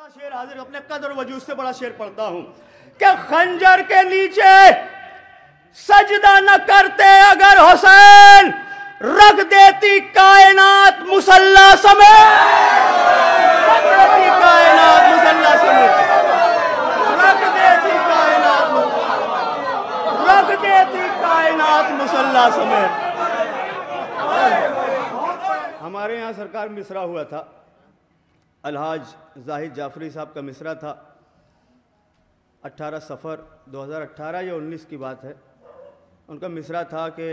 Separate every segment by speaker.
Speaker 1: बड़ा शेर हाजिर, अपने कदर वजूद से बड़ा शेर पढ़ता हूं कि खंजर के नीचे सजदा न करते अगर हुसैन, रख देती कायनात मुसल्ला समेत, रख देती कायनात मुसल्ला समेत, रख देती कायनात, रख देती कायनात मुसल्ला समेत। हमारे यहाँ सरकार मिसरा हुआ था, अलहाज जाहिद जाफरी साहब का मिसरा था। 18 सफ़र 2018 या 19 की बात है। उनका मिसरा था कि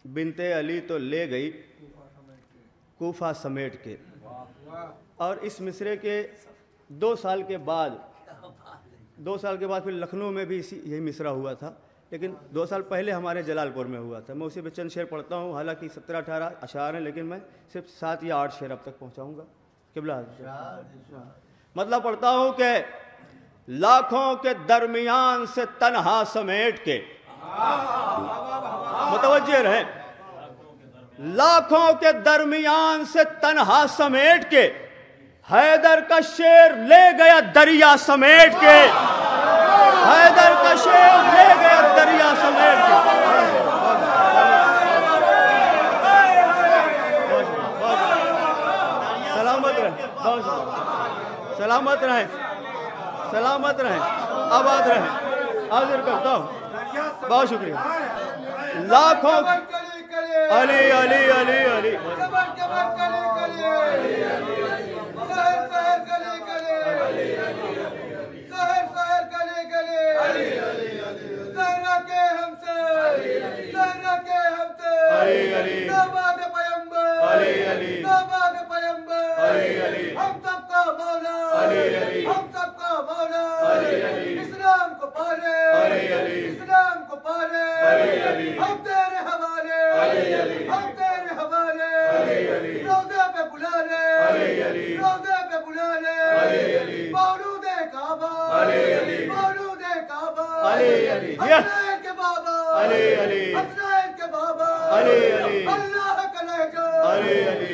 Speaker 1: बिनते अली तो ले गई कूफा समेट के। और इस मिसरे के 2 साल के बाद फिर लखनऊ में भी यही मिसरा हुआ था, लेकिन 2 साल पहले हमारे जलालपुर में हुआ था। मैं उसी पे चंद शेर पढ़ता हूँ, हालांकि 17-18 अशार हैं, लेकिन मैं सिर्फ 7 या 8 शेर अब तक पहुँचाऊँगा। किबला मतलब पढ़ता हूँ कि लाखों के दरमियान से तन्हा समेट के, मुतवज्जे रहे, लाखों के दरमियान से तन्हा समेट के, हैदर का शेर ले गया दरिया समेट के, हैदर का शेर ले गया दरिया समेट के। सलामत रहे, सलामत रहे, सलामत रहे, आबाद रहे। हाजिर करता हूँ, बहुत शुक्रिया। लाखों अली अली अली अली
Speaker 2: इस्लाम को पाले, इस्लाम को पाले, हम तेरे हवाले, हम तेरे हवाले, रोज़े पे बुला ले, रोज़े पे बुला ले, मौलूदे काबा, मौलूदे काबा, हसनैन के बाबा, हसनैन के बाबा, अल्लाह का लहजा,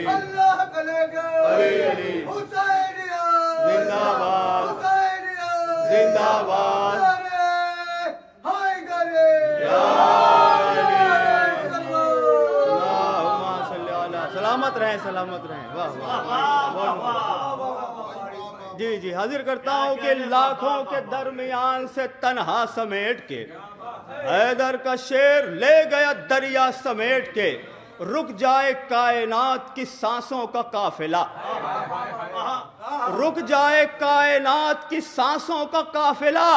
Speaker 2: अल्लाह का लहजा, हुसैनिया
Speaker 1: जिंदाबाद, जिंदाबाद। सलामत रहें, सलामत रहें। वाह वाह। जी जी, हाजिर करता हूँ कि लाखों के दरमियान से तन्हा समेट के, हैदर का शेर ले गया दरिया समेट के, रुक जाए कायनात की सांसों का काफिला, रुक जाए कायनात की सांसों का काफिला,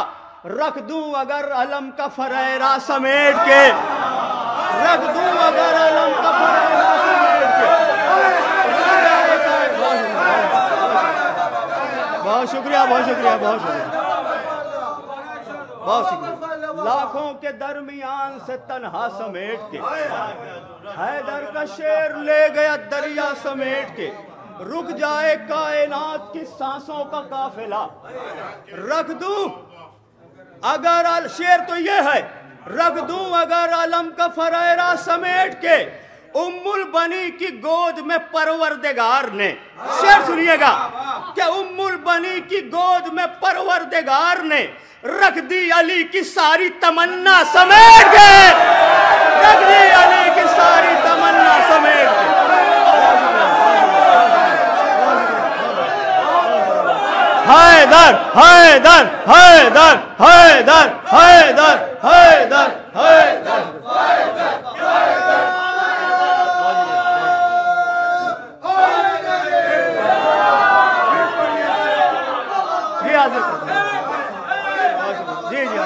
Speaker 1: रख दूं अगर अलम का फरेरा समेट के, रख दूं अगर अलम का फरेरा समेट के। बहुत शुक्रिया, बहुत शुक्रिया, बहुत शुक्रिया, बहुत शुक्रिया। लाखों के दरमियान से तन्हा समेट के, हैदर का शेर ले गया दरिया समेट के, रुक जाए कायनात की सांसों का काफिला, रख दूं अगर शेर तो ये है, रख दूं अगर अलम का फरेरा समेट के, उम्मुल बनी की गोद में परवरदिगार ने, शेर सुनिएगा, क्या उम्मुल बनी की गोद में परवरदिगार ने रख दी अली की सारी तमन्ना समेट के, रख दी अली की सारी तमन्ना समेट के। हैदर हैदर हैदर हैदर हैदर हैदर हैदर। जी जी,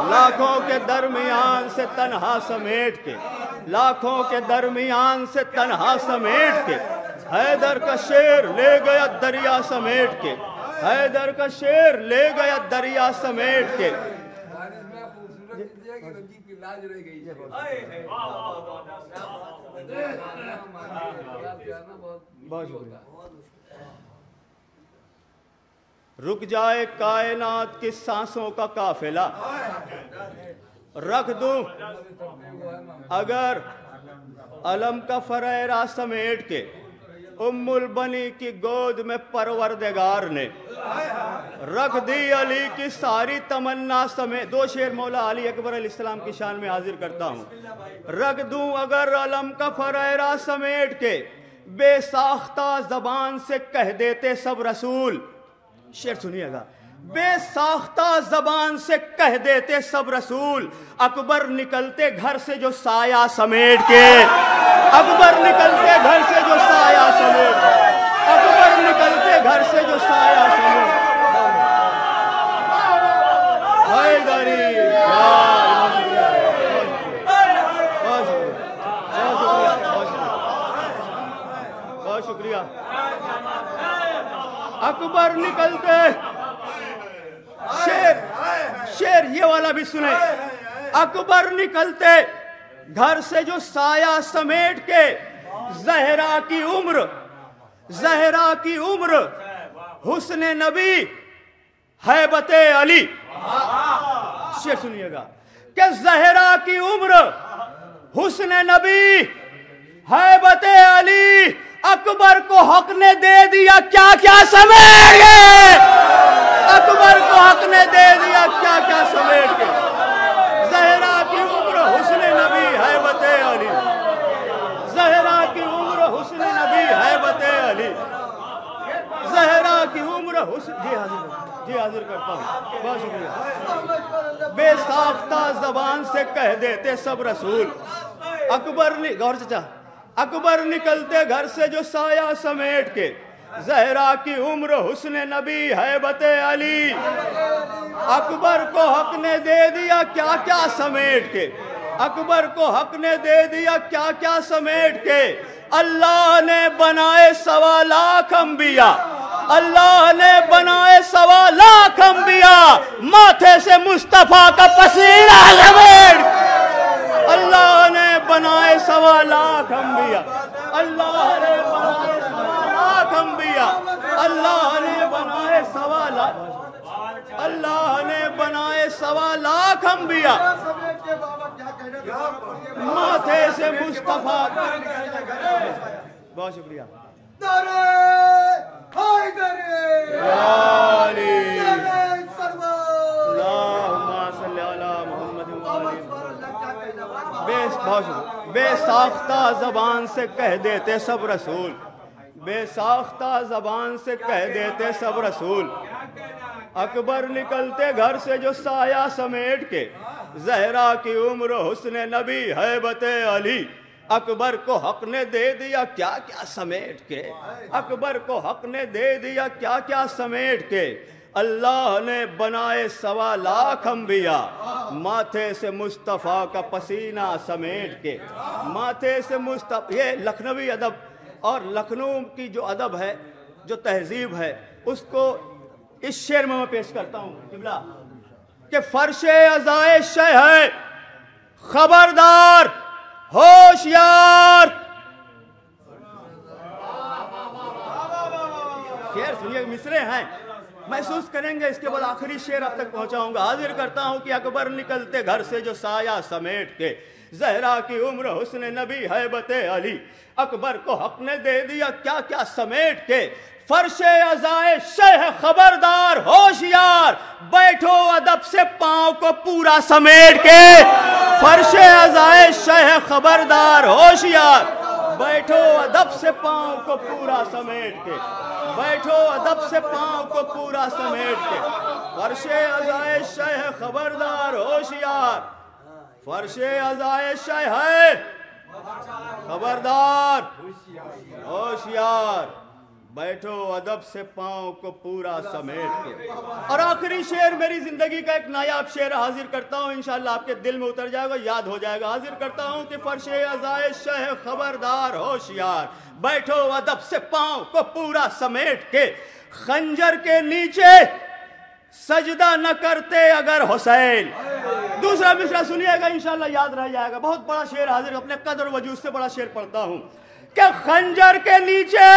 Speaker 1: लाखों के दरमियान से तन्हा समेट के, लाखों के दरमियान से तन्हा समेट के, हैदर का शेर ले गया दरिया समेट के, हैदर का शेर ले गया दरिया समेट के। बहुत शुक्रिया। रुक जाए कायनात की सांसों का काफिला, रख दूं अगर अलम का फरेरा समेट के, उम्मुल बनी की गोद में परवरदिगार ने रख दी अली की सारी तमन्ना समेत। दो शेर मौला अली अकबर अलैहिस्सलाम की शान में हाजिर करता हूँ। रख दूं अगर अलम का फरेरा समेट के, बेसाख्ता जबान से कह देते सब रसूल। शेर सुनिएगा। बेसाख्ता जबान से कह देते सब रसूल, अकबर निकलते घर से जो साया समेट के। अकबर निकलते घर से जो साया समेट, अकबर निकलते घर से जो साया समेट। बहुत शुक्रिया। अकबर निकलते, शेर ये वाला भी सुने। अकबर निकलते घर से जो साया समेट के, ज़हरा की उम्र, ज़हरा की उम्र, हुस्न नबी हैबते अली। शेर सुनिएगा कि ज़हरा की उम्र, हुस्न नबी हैबते अली, अकबर को हक ने दे दिया क्या क्या समेट के। अकबर को हक ने दे दिया क्या क्या समेट के। ज़हरा की उम्र, हुस्न नबी हैबते अली, ज़हरा की उम्र, हुस्न नबी हैबते अली, ज़हरा की उम्र, हुस्न। जी हाजिर करता हूँ। बहुत शुक्रिया। बेसाख्ता जबान से कह देते सब रसूल, अकबर ने, गौर चाचा, अकबर निकलते घर से जो साया समेट के, ज़हरा की उम्र, हुस्न नबी हैबते अली, अकबर को हक ने दे दिया क्या क्या समेट के। अकबर को हक ने दे दिया क्या क्या समेट के। अल्लाह ने बनाए 1.25 लाख अंबिया, अल्लाह ने बनाए 1.25 लाख अंबिया, माथे से मुस्तफा का पसीना समेट। अल्लाह ने बनाए 1.25 लाख अंबिया, अल्लाह ने बनाए 1.25 लाख अंबिया, अल्लाह ने बनाए 1.25 लाख, अल्लाह ने बनाए 1.25 लाख अंबिया, माथे से मुस्तफा। बहुत शुक्रिया। बेसाख्ता जबान से कह देते सब रसूल, बेसाख्ता जबान से कह देते सब रसूल, अकबर निकलते घर से जो साया समेट के, ज़हरा की उम्र, हुस्न नबी हैबते अली, अकबर को हक ने दे दिया क्या क्या समेट के। अकबर को हक ने दे दिया क्या क्या समेट के। अल्लाह ने बनाए 1.25 लाख अंबिया, माथे से मुस्तफ़ा का पसीना समेट के, माथे से मुस्तफ़ा। ये लखनवी अदब और लखनऊ की जो अदब है, जो तहजीब है, उसको इस शेर में मैं पेश करता हूँ किबला कि फर्शे अज़ाए शह है खबरदार होशियार। शेर सुनिए, मिसरे हैं, महसूस करेंगे। इसके बाद आखिरी शेर अब तक पहुंचाऊंगा। हाजिर करता हूं कि अकबर निकलते घर से जो साया समेट के, ज़हरा की उम्र, हुस्न नबी हैबते अली, अकबर को हक ने दे दिया क्या क्या समेट के। फर्शे अज़ाए शह खबरदार होशियार, बैठो अदब से पांव को पूरा समेट के। फर्शे अज़ाए शह खबरदार होशियार, बैठो अदब से पांव को पूरा समेट के, बैठो अदब से पांव को पूरा समेट के। फर्शे अज़ाए शह खबरदार होशियार, फर्शे अज़ाए शह है खबरदार होशियार, बैठो अदब से पांव को पूरा समेट के। और आखिरी शेर मेरी जिंदगी का एक नायाब शेर हाजिर करता हूँ, इंशाअल्लाह आपके दिल में उतर जाएगा, याद हो जाएगा। हाजिर करता हूँ कि फर्शे अज़ाए शह खबरदार होशियार, बैठो अदब से पांव को पूरा समेट के। खंजर के नीचे सजदा न करते अगर हुसैन। दूसरा मिसरा सुनिएगा, इंशाअल्लाह याद रह जाएगा। बहुत बड़ा शेर हाजिर, अपने कदर वजूद से बड़ा शेर पढ़ता हूँ कि खंजर के नीचे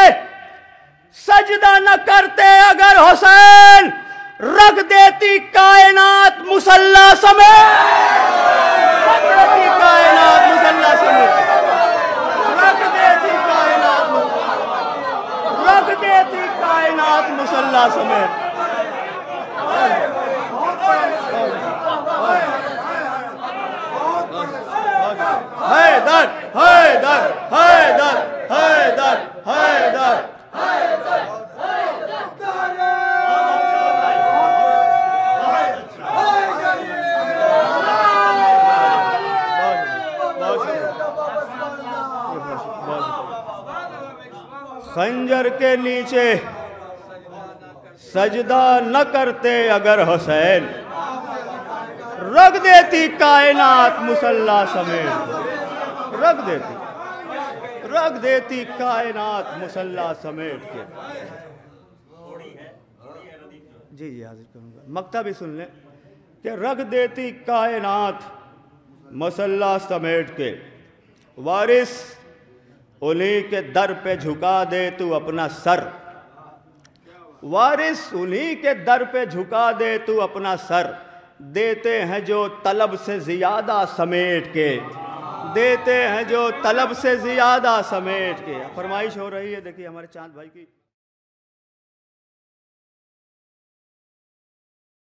Speaker 1: सजदा न करते अगर हुसैन, रख देती कायनात मुसल्ला समेत, रख देती कायनात मुसल्ला समेत, रख देती कायनात। रख देती कायनात मुसल्ला समेट। हैदर हैदर हैदर हैदर हैदर खंजर के नीचे सजदा न करते अगर हुसैन, रख देती कायनात मुसल्ला समेट। रख देती कायनात मुसल्ला समेट के। जी जी हाजिर करूंगा, मक्ता भी सुन लें कि रख देती कायनात मुसल्ला समेट के। वारिस उन्हीं के दर पे झुका दे तू अपना सर, वारिस उन्हीं के दर पे झुका दे तू अपना सर। देते हैं जो तलब से ज़्यादा समेट के, देते हैं जो तलब से ज़्यादा समेट के। फरमाइश हो रही है, देखिए हमारे चांद भाई की।